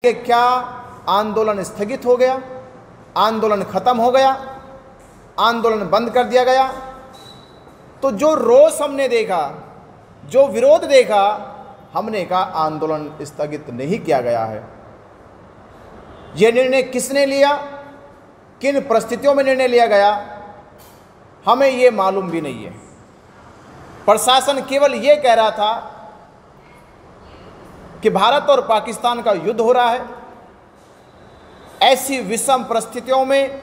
कि क्या आंदोलन स्थगित हो गया, आंदोलन खत्म हो गया, आंदोलन बंद कर दिया गया। तो जो रोष हमने देखा, जो विरोध देखा, हमने कहा आंदोलन स्थगित नहीं किया गया है। यह निर्णय किसने लिया, किन परिस्थितियों में निर्णय लिया गया, हमें यह मालूम भी नहीं है। प्रशासन केवल यह कह रहा था कि भारत और पाकिस्तान का युद्ध हो रहा है। ऐसी विषम परिस्थितियों में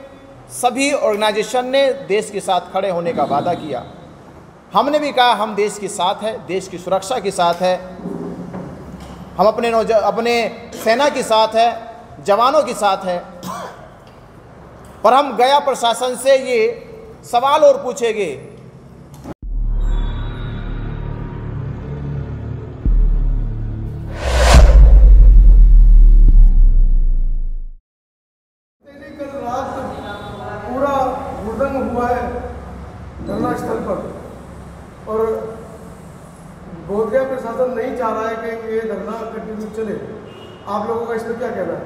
सभी ऑर्गेनाइजेशन ने देश के साथ खड़े होने का वादा किया। हमने भी कहा हम देश के साथ है, देश की सुरक्षा के साथ है, हम अपने सेना के साथ है, जवानों के साथ है। पर हम गया प्रशासन से ये सवाल और पूछेंगे, पूरा हुड़दंग हुआ है धरना स्थल पर और बोधगया प्रशासन नहीं चाह रहा है कि ये धरना कंटिन्यू चले। आप लोगों का इसमें क्या कहना है?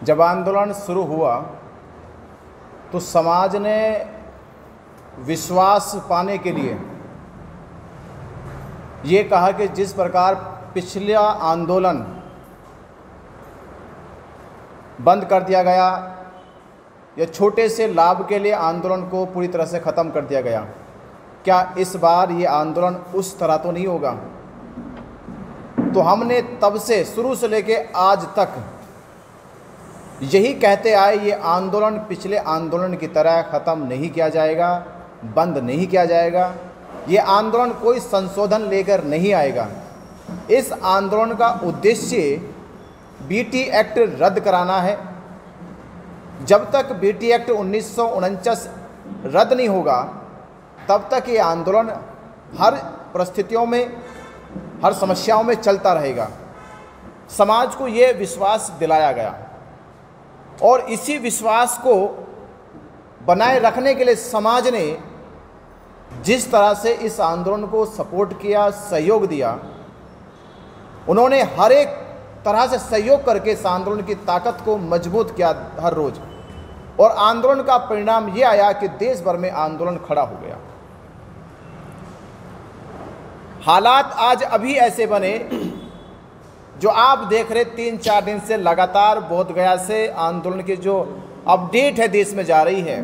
जब आंदोलन शुरू हुआ तो समाज ने विश्वास पाने के लिए ये कहा कि जिस प्रकार पिछला आंदोलन बंद कर दिया गया या छोटे से लाभ के लिए आंदोलन को पूरी तरह से ख़त्म कर दिया गया, क्या इस बार ये आंदोलन उस तरह तो नहीं होगा? तो हमने तब से शुरू से लेके आज तक यही कहते आए, ये आंदोलन पिछले आंदोलन की तरह ख़त्म नहीं किया जाएगा, बंद नहीं किया जाएगा। ये आंदोलन कोई संशोधन लेकर नहीं आएगा। इस आंदोलन का उद्देश्य बीटी एक्ट रद्द कराना है। जब तक बीटी एक्ट 1949 रद्द नहीं होगा तब तक ये आंदोलन हर परिस्थितियों में, हर समस्याओं में चलता रहेगा। समाज को ये विश्वास दिलाया गया और इसी विश्वास को बनाए रखने के लिए समाज ने जिस तरह से इस आंदोलन को सपोर्ट किया, सहयोग दिया, उन्होंने हर एक तरह से सहयोग करके इस आंदोलन की ताकत को मजबूत किया हर रोज। और आंदोलन का परिणाम ये आया कि देश भर में आंदोलन खड़ा हो गया। हालात आज अभी ऐसे बने जो आप देख रहे 3-4 दिन से लगातार बोधगया से आंदोलन की जो अपडेट है देश में जा रही है,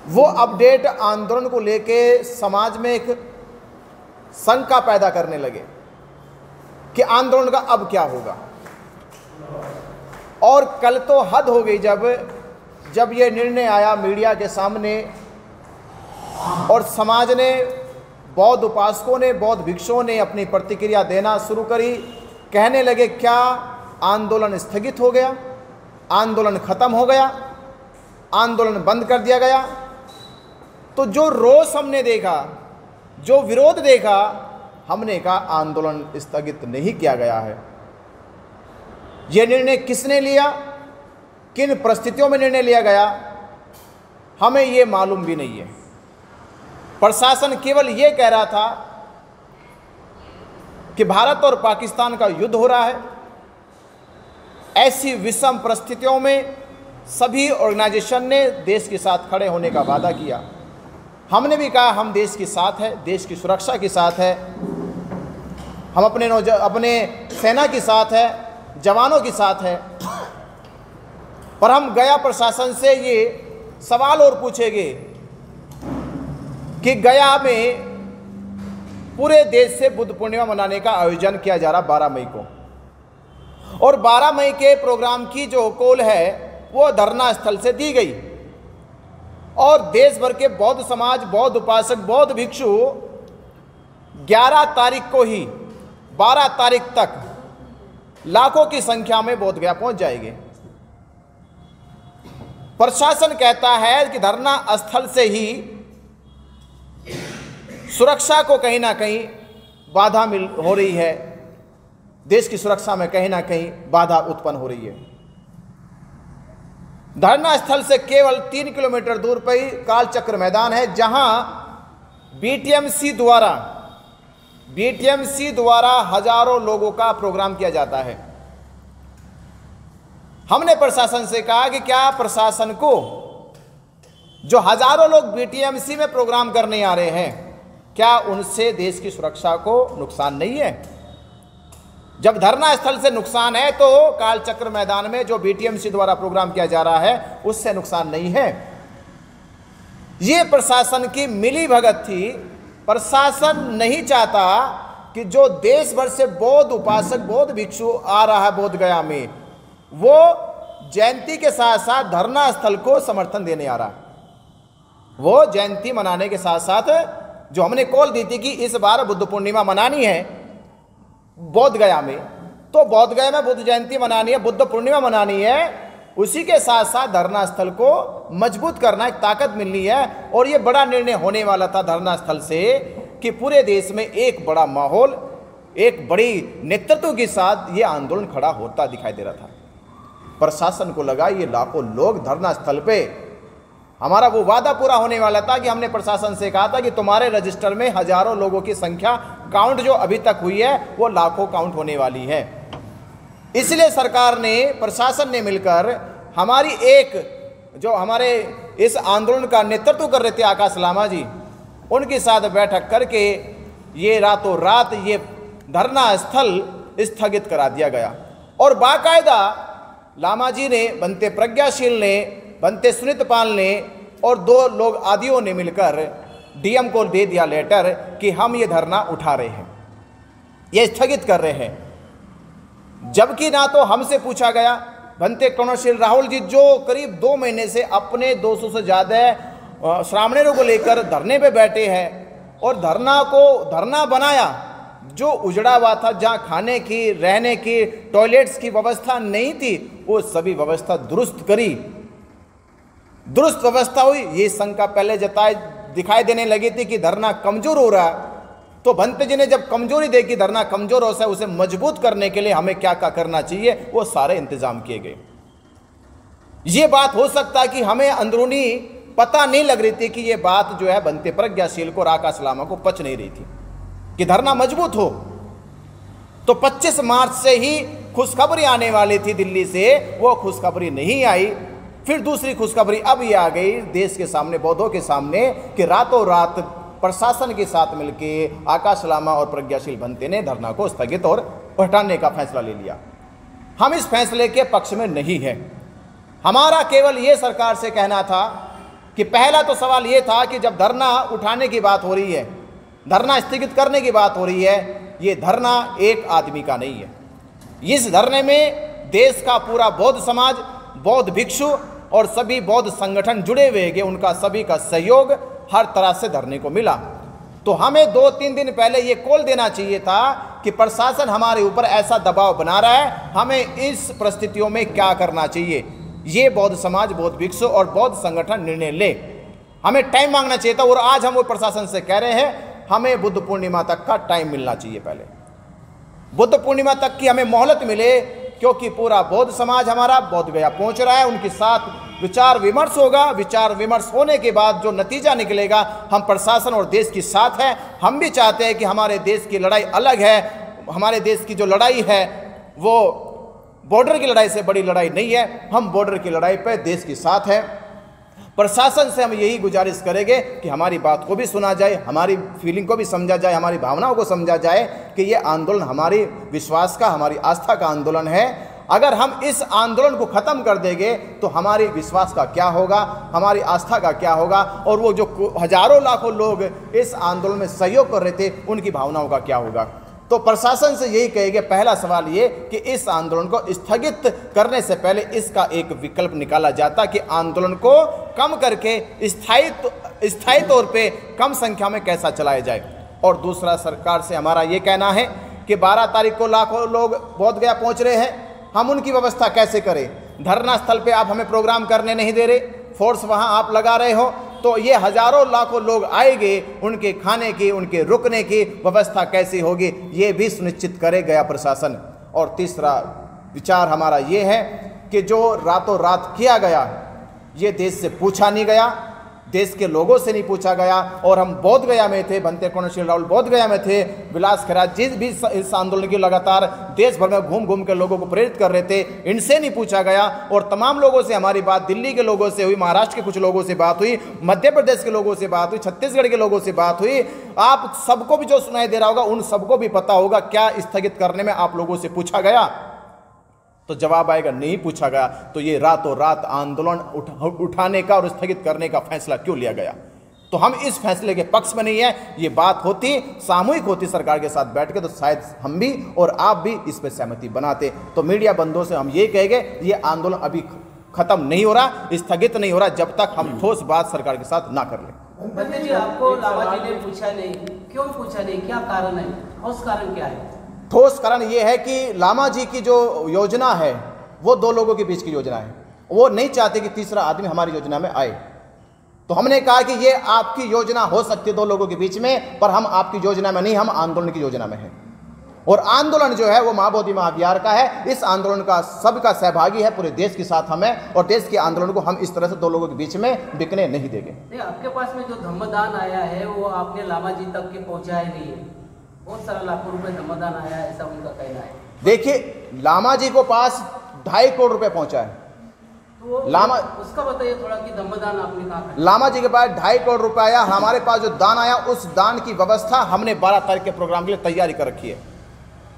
वो अपडेट आंदोलन को लेके समाज में एक शंका पैदा करने लगे कि आंदोलन का अब क्या होगा। और कल तो हद हो गई जब ये निर्णय आया मीडिया के सामने और समाज ने, बौद्ध उपासकों ने, बौद्ध भिक्षुओं ने अपनी प्रतिक्रिया देना शुरू करी। कहने लगे क्या आंदोलन स्थगित हो गया, आंदोलन खत्म हो गया, आंदोलन बंद कर दिया गया। तो जो रोष हमने देखा, जो विरोध देखा, हमने कहा आंदोलन स्थगित नहीं किया गया है। यह निर्णय किसने लिया, किन परिस्थितियों में निर्णय लिया गया, हमें यह मालूम भी नहीं है। प्रशासन केवल यह कह रहा था कि भारत और पाकिस्तान का युद्ध हो रहा है। ऐसी विषम परिस्थितियों में सभी ऑर्गेनाइजेशन ने देश के साथ खड़े होने का वादा किया। हमने भी कहा हम देश के साथ है, देश की सुरक्षा के साथ है, हम अपने सेना के साथ है, जवानों के साथ है। पर हम गया प्रशासन से ये सवाल और पूछेंगे कि गया में पूरे देश से बुद्ध पूर्णिमा मनाने का आयोजन किया जा रहा 12 मई को, और 12 मई के प्रोग्राम की जो कॉल है वो धरना स्थल से दी गई। और देश भर के बौद्ध समाज, बौद्ध उपासक, बौद्ध भिक्षु 11 तारीख को ही 12 तारीख तक लाखों की संख्या में बोधगया पहुंच जाएंगे। प्रशासन कहता है कि धरना स्थल से ही सुरक्षा को कहीं ना कहीं बाधा हो रही है, देश की सुरक्षा में कहीं ना कहीं बाधा उत्पन्न हो रही है। धरना स्थल से केवल 3 किलोमीटर दूर पर ही कालचक्र मैदान है, जहां बीटीएमसी द्वारा बीटीएमसी द्वारा हजारों लोगों का प्रोग्राम किया जाता है। हमने प्रशासन से कहा कि क्या प्रशासन को जो हजारों लोग बीटीएमसी में प्रोग्राम करने आ रहे हैं, क्या उनसे देश की सुरक्षा को नुकसान नहीं है? जब धरना स्थल से नुकसान है तो कालचक्र मैदान में जो बीटीएमसी द्वारा प्रोग्राम किया जा रहा है उससे नुकसान नहीं है। ये प्रशासन की मिली भगत थी। प्रशासन नहीं चाहता कि जो देश भर से बौद्ध उपासक, बौद्ध भिक्षु आ रहा है बोध गया में, वो जयंती के साथ साथ धरना स्थल को समर्थन देने आ रहा है। वो जयंती मनाने के साथ साथ जो हमने कॉल दी थी कि इस बार बुद्ध पूर्णिमा मनानी है बोध गया में, तो बोध गया में बुद्ध जयंती मनानी है, बुद्ध पूर्णिमा मनानी है, उसी के साथ साथ धरना स्थल को मजबूत करना, एक ताकत मिलनी है। और ये बड़ा निर्णय होने वाला था धरना स्थल से कि पूरे देश में एक बड़ा माहौल, एक बड़ी नेतृत्व के साथ ये आंदोलन खड़ा होता दिखाई दे रहा था। प्रशासन को लगा ये लाखों लोग धरना स्थल पे, हमारा वो वादा पूरा होने वाला था कि हमने प्रशासन से कहा था कि तुम्हारे रजिस्टर में हजारों लोगों की संख्या काउंट जो अभी तक हुई है वो लाखों काउंट होने वाली है। इसलिए सरकार ने, प्रशासन ने मिलकर हमारी एक जो हमारे इस आंदोलन का नेतृत्व कर रहे थे आकाश लामा जी, उनके साथ बैठक करके ये रातों रात ये धरना स्थल स्थगित करा दिया गया। और बाकायदा लामा जी ने, बनते प्रज्ञाशील ने, बनते सुनीतपाल ने और 2 लोग आदियों ने मिलकर डीएम को दे दिया लेटर कि हम ये धरना उठा रहे हैं, ये स्थगित कर रहे हैं। जबकि ना तो हमसे पूछा गया, बनते करुणाशील राहुल जी जो करीब 2 महीने से अपने 200 से ज़्यादा श्रावणियों को लेकर धरने पे बैठे हैं और धरना बनाया जो उजड़ा हुआ था, जहाँ खाने की, रहने की, टॉयलेट्स की व्यवस्था नहीं थी, वो सभी व्यवस्था दुरुस्त करी, दुरुस्त व्यवस्था हुई। ये शंका पहले दिखाई देने लगी थी कि धरना कमजोर हो रहा है, तो भंते जी ने जब कमजोरी देखी, धरना कमजोर हो सा उसे मजबूत करने के लिए हमें क्या क्या करना चाहिए, वो सारे इंतजाम किए गए। ये बात हो सकता है कि हमें अंदरूनी पता नहीं लग रही थी कि ये बात जो है बनते प्रज्ञाशील को, आकाश लामा को पच नहीं रही थी कि धरना मजबूत हो। तो 25 मार्च से ही खुशखबरी आने वाली थी दिल्ली से, वो खुशखबरी नहीं आई। फिर दूसरी खुशखबरी अब ये आ गई देश के सामने, बौद्धों के सामने, कि रातों रात प्रशासन के साथ मिलके आकाश लामा और प्रज्ञाशील भंते ने धरना को स्थगित और हटाने का फैसला ले लिया। हम इस फैसले के पक्ष में नहीं है। हमारा केवल ये सरकार से कहना था कि पहला तो सवाल ये था कि जब धरना उठाने की बात हो रही है, धरना स्थगित करने की बात हो रही है, ये धरना एक आदमी का नहीं है। इस धरने में देश का पूरा बौद्ध समाज, बौद्ध भिक्षु और सभी बौद्ध संगठन जुड़े हुए हैं, उनका सभी का सहयोग हर तरह से धरने को मिला। तो हमें 2-3 दिन पहले ये कॉल देना चाहिए था कि प्रशासन हमारे ऊपर ऐसा दबाव बना रहा है, हमें इस परिस्थितियों में क्या करना चाहिए, ये बौद्ध समाज, बौद्ध भिक्षु और बौद्ध संगठन निर्णय ले। हमें टाइम मांगना चाहिए था। और आज हम वो प्रशासन से कह रहे हैं हमें बुद्ध पूर्णिमा तक का टाइम मिलना चाहिए। पहले बुद्ध पूर्णिमा तक की हमें मोहलत मिले, क्योंकि पूरा बौद्ध समाज हमारा बौद्ध गया पहुंच रहा है, उनके साथ विचार विमर्श होगा। विचार विमर्श होने के बाद जो नतीजा निकलेगा, हम प्रशासन और देश के साथ हैं। हम भी चाहते हैं कि हमारे देश की लड़ाई अलग है, हमारे देश की जो लड़ाई है वो बॉर्डर की लड़ाई से बड़ी लड़ाई नहीं है, हम बॉर्डर की लड़ाई पर देश के साथ हैं। प्रशासन से हम यही गुजारिश करेंगे कि हमारी बात को भी सुना जाए, हमारी फीलिंग को भी समझा जाए, हमारी भावनाओं को समझा जाए कि ये आंदोलन हमारी विश्वास का, हमारी आस्था का आंदोलन है। अगर हम इस आंदोलन को ख़त्म कर देंगे तो हमारी विश्वास का क्या होगा, हमारी आस्था का क्या होगा, और वो जो हजारों लाखों लोग इस आंदोलन में सहयोग कर रहे थे उनकी भावनाओं का क्या होगा। तो प्रशासन से यही कहेंगे, पहला सवाल ये कि इस आंदोलन को स्थगित करने से पहले इसका एक विकल्प निकाला जाता कि आंदोलन को कम करके स्थायी तौर पे कम संख्या में कैसा चलाया जाए। और दूसरा, सरकार से हमारा ये कहना है कि 12 तारीख को लाखों लोग बोध गया पहुंच रहे हैं, हम उनकी व्यवस्था कैसे करें। धरना स्थल पे आप हमें प्रोग्राम करने नहीं दे रहे, फोर्स वहाँ आप लगा रहे हो, तो ये हजारों लाखों लोग आएंगे, उनके खाने की, उनके रुकने की व्यवस्था कैसी होगी, ये भी सुनिश्चित करे गया प्रशासन। और तीसरा विचार हमारा ये है कि जो रातों रात किया गया, ये देश से पूछा नहीं गया, देश के लोगों से नहीं पूछा गया। और हम बोध गया में थे, बनते कौनशील राहुल बोध गया में थे, विलास खैरात जी भी इस आंदोलन की लगातार देश भर में घूम घूम के लोगों को प्रेरित कर रहे थे, इनसे नहीं पूछा गया। और तमाम लोगों से हमारी बात दिल्ली के लोगों से हुई, महाराष्ट्र के कुछ लोगों से बात हुई, मध्य प्रदेश के लोगों से बात हुई, छत्तीसगढ़ के लोगों से बात हुई। आप सबको भी जो सुनाई दे रहा होगा उन सबको भी पता होगा क्या स्थगित करने में आप लोगों से पूछा गया? तो जवाब आएगा नहीं पूछा गया। तो ये रातों रात आंदोलन उठाने का और स्थगित करने का फैसला क्यों लिया गया? तो हम इस फैसले के पक्ष में नहीं है। ये बात होती सामूहिक होती सरकार के साथ बैठ के तो शायद हम भी और आप भी इस पर सहमति बनाते। तो मीडिया बंधुओं से हम ये कहेंगे, ये आंदोलन अभी खत्म नहीं हो रहा, स्थगित नहीं हो रहा जब तक हम ठोस बात सरकार के साथ ना कर लें। बंदे जी, आपको लामा जी ने पूछा नहीं, क्यों पूछा नहीं, क्या कारण है, ठोस कारण क्या है? ठोस कारण ये है कि लामा जी की जो योजना है वो दो लोगों के बीच की योजना है। वो नहीं चाहते कि तीसरा आदमी हमारी योजना में आए। तो हमने कहा कि ये आपकी योजना हो सकती है दो लोगों के बीच में, पर हम आपकी योजना में नहीं, हम आंदोलन की योजना में हैं। और आंदोलन जो है वो माँ बोधि महाविहार का है। इस आंदोलन का सबका सहभागी है, पूरे देश के साथ हमें, और देश के आंदोलन को हम इस तरह से दो लोगों के बीच में बिकने नहीं देंगे। नहीं, आपके पास में जो धम्मदान आया है वो आपने लामा जी तक के पहुंचाया नहीं है। बहुत सारा लाखों रुपए धम्मदान आया, ऐसा उनका कहना है। देखिए, लामा जी को पास 2.5 करोड़ रुपए पहुंचा है। तो लामा उसका बताइए थोड़ा कि धम्मदान आपने कहा? लामा जी के पास 2.5 करोड़ रुपए आया। हमारे पास जो दान आया उस दान की व्यवस्था हमने 12 तारीख के प्रोग्राम के लिए तैयारी कर रखी है।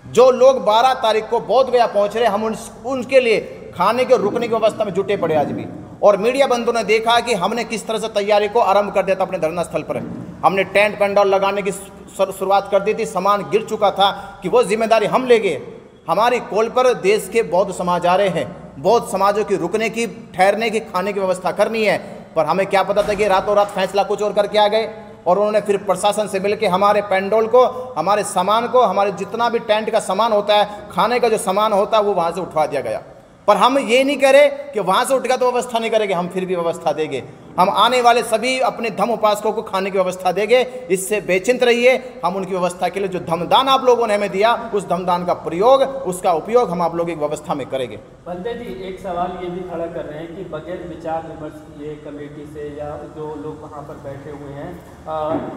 जो लोग 12 तारीख को बोध गया पहुंच रहे, हम उनके लिए खाने के रुकने की व्यवस्था में जुटे पड़े आज भी। और मीडिया बंधुओं ने देखा कि हमने किस तरह से तैयारी को आरंभ कर दिया था। अपने धरना स्थल पर हमने टेंट पंडाल लगाने की शुरुआत कर दी थी। सामान गिर चुका था कि वो जिम्मेदारी हम ले गए। हमारी कॉल पर देश के बौद्ध समाज आ रहे हैं, बौद्ध समाजों की रुकने की, ठहरने की, खाने की व्यवस्था करनी है। पर हमें क्या पता था कि रातों रात फैसला कुछ और करके आ गए। और उन्होंने फिर प्रशासन से मिलकर हमारे पेंडोल को, हमारे सामान को, हमारे जितना भी टेंट का सामान होता है, खाने का जो सामान होता है, वो वहाँ से उठवा दिया गया। पर हम ये नहीं करें कि वहाँ से उठ गया तो व्यवस्था नहीं करेंगे, हम फिर भी व्यवस्था देंगे। हम आने वाले सभी अपने धम्म उपासकों को खाने की व्यवस्था देंगे। इससे बेचिंत रहिए। हम उनकी व्यवस्था के लिए जो धमदान आप लोगों ने हमें दिया, उस धमदान का प्रयोग, उसका उपयोग हम आप लोगों की व्यवस्था में करेंगे। बंदे जी, एक सवाल ये भी खड़ा कर रहे हैं कि बगैर विचार विमर्श किए कमेटी से या जो लोग वहाँ पर बैठे हुए हैं,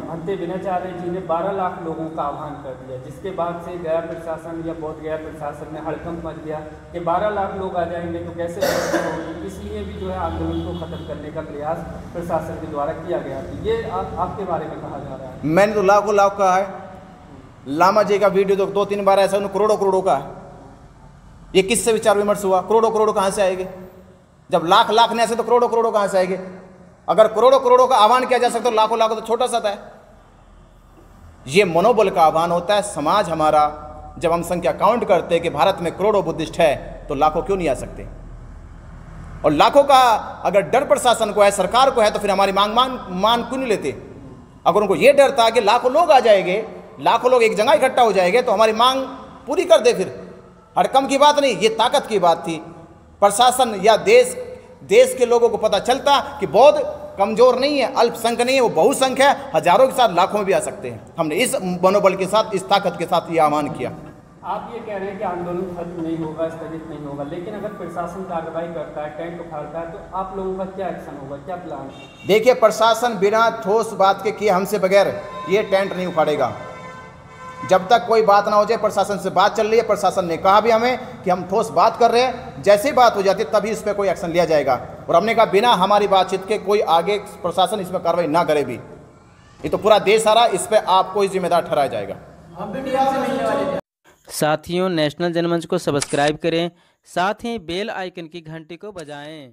हंते बिनाचार्य जी ने 12 लाख लोगों का आह्वान कर दिया, जिसके बाद से गया प्रशासन या बोध गया प्रशासन में हड़कंप मच गया कि 12 लाख लोग आ जाएंगे तो कैसे व्यवस्था होगी। इसलिए भी जो है आंदोलन को खत्म करने का प्रयास प्रशासन के द्वारा किया गया। ये आपके बारे में कहा जा रहा है। मैंने तो लाखों लाख कहा है। लामा जी का वीडियो तो 2-3 बार ऐसा करोड़ों करोड़ों का है। ये किससे विचार विमर्श हुआ? करोड़ों करोड़ों कहाँ से आएंगे? जब लाख लाख ने ऐसे तो करोड़ों करोड़ों कहाँ से आएंगे? अगर करोड़ों करोड़ों का आह्वान किया जा सकता तो लाखों लाखों तो छोटा सा था। ये मनोबल का आह्वान होता है। समाज हमारा, जब हम संख्या काउंट करते हैं कि भारत में करोड़ों बुद्धिस्ट है, तो लाखों क्यों नहीं आ सकते? और लाखों का अगर डर प्रशासन को है, सरकार को है, तो फिर हमारी मान क्यों नहीं लेते? अगर उनको ये डर था कि लाखों लोग आ जाएंगे, लाखों लोग एक जगह इकट्ठा हो जाएंगे, तो हमारी मांग पूरी कर दे। फिर हड़कंप की बात नहीं, ये ताकत की बात थी। प्रशासन या देश के लोगों को पता चलता कि बौद्ध कमजोर नहीं है, अल्पसंख्यक नहीं है, वो बहुसंख्यक है, हजारों के साथ लाखों में भी आ सकते हैं। हमने इस मनोबल के साथ, इस ताकत के साथ ये आह्वान किया। आप ये कह रहे हैं कि आंदोलन खत्म नहीं होगा, स्थगित नहीं होगा, लेकिन अगर प्रशासन कार्रवाई करता है, टेंट उखाड़ता है, तो आप लोगों का क्या एक्शन होगा, क्या प्लान है? देखिए, प्रशासन बिना ठोस बात के किए हमसे बगैर ये टेंट नहीं उखाड़ेगा। जब तक कोई बात ना हो जाए, प्रशासन से बात चल रही है, प्रशासन ने कहा भी हमें कि हम ठोस बात कर रहे हैं, जैसे ही बात हो जाती है तभी इस पर कोई एक्शन लिया जाएगा। और हमने कहा बिना हमारी बातचीत के कोई आगे प्रशासन इसमें कार्रवाई ना करे भी। ये तो पूरा देश आ रहा, इस पर आपको ही जिम्मेदार ठहराया जाएगा। हम भी मीडिया से मिलने वाले थे। साथियों, नेशनल जनमंच को सब्सक्राइब करें, साथ ही बेल आइकन की घंटी को बजाएं।